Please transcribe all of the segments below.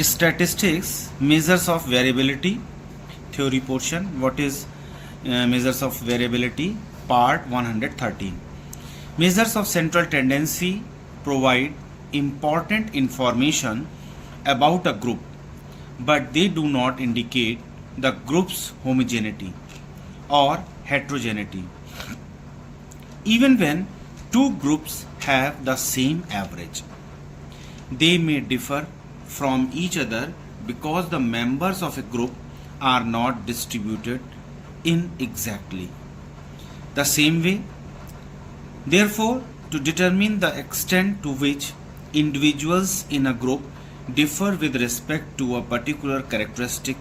Statistics, measures of variability, theory portion. What is measures of variability? Part 113. Measures of central tendency provide important information about a group, but they do not indicate the group's homogeneity or heterogeneity. Even when two groups have the same average, they may differ from each other because the members of a group are not distributed in exactly the same way. Therefore, to determine the extent to which individuals in a group differ with respect to a particular characteristic,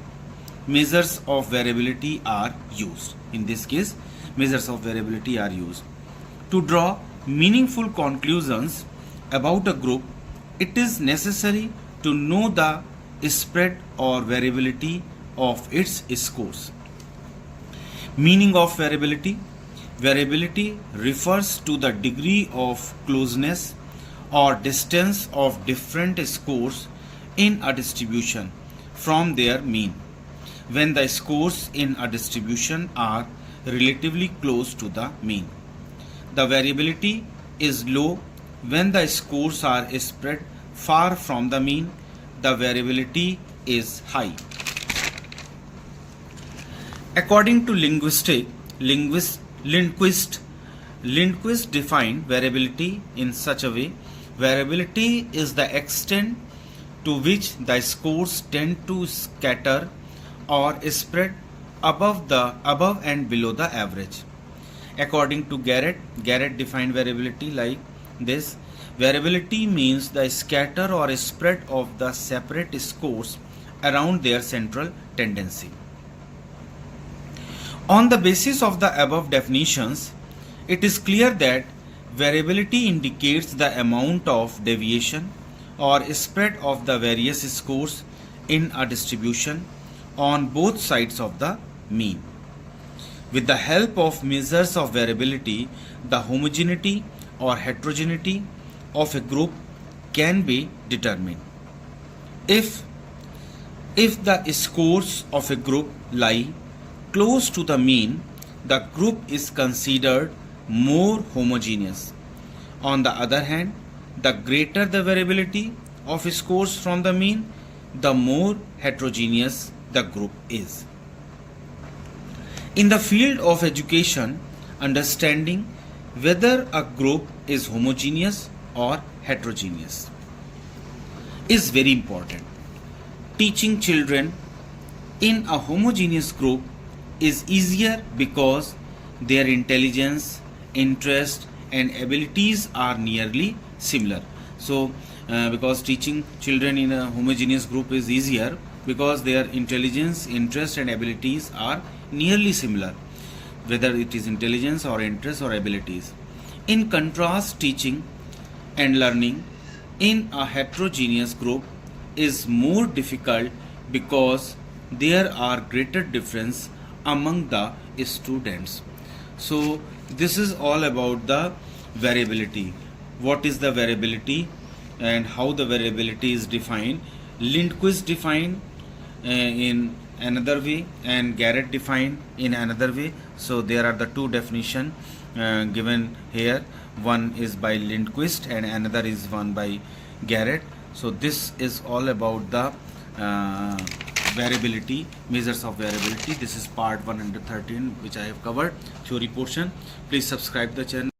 measures of variability are used. In this case, measures of variability are used. To draw meaningful conclusions about a group, it is necessary to know the spread or variability of its scores. Meaning of variability. Variability refers to the degree of closeness or distance of different scores in a distribution from their mean, when the scores in a distribution are relatively close to the mean. The variability is low when the scores are spread far from the mean. The variability is high. According to Lindquist defined variability in such a way: variability is the extent to which the scores tend to scatter or spread above and below the average. According to Garrett defined variability like this: variability means the scatter or spread of the separate scores around their central tendency. On the basis of the above definitions, it is clear that variability indicates the amount of deviation or spread of the various scores in a distribution on both sides of the mean. With the help of measures of variability, the homogeneity or heterogeneity of a group can be determined. If the scores of a group lie close to the mean, the group is considered more homogeneous. On the other hand, the greater the variability of scores from the mean, the more heterogeneous the group is. In the field of education, understanding whether a group is homogeneous or heterogeneous is very important. Teaching children in a homogeneous group is easier because their intelligence, interest, and abilities are nearly similar. So, because teaching children in a homogeneous group is easier because their intelligence, interest, and abilities are nearly similar, whether it is intelligence or interest or abilities. In contrast, teaching and learning in a heterogeneous group is more difficult because there are greater difference among the students. So this is all about the variability. What is the variability and how the variability is defined? Lindquist defined in another way and Garrett defined in another way. So there are the two definitions given here. One is by Lindquist and another is one by Garrett. So this is all about the variability, measures of variability. This is part 113 which I have covered, theory portion. Please subscribe the channel.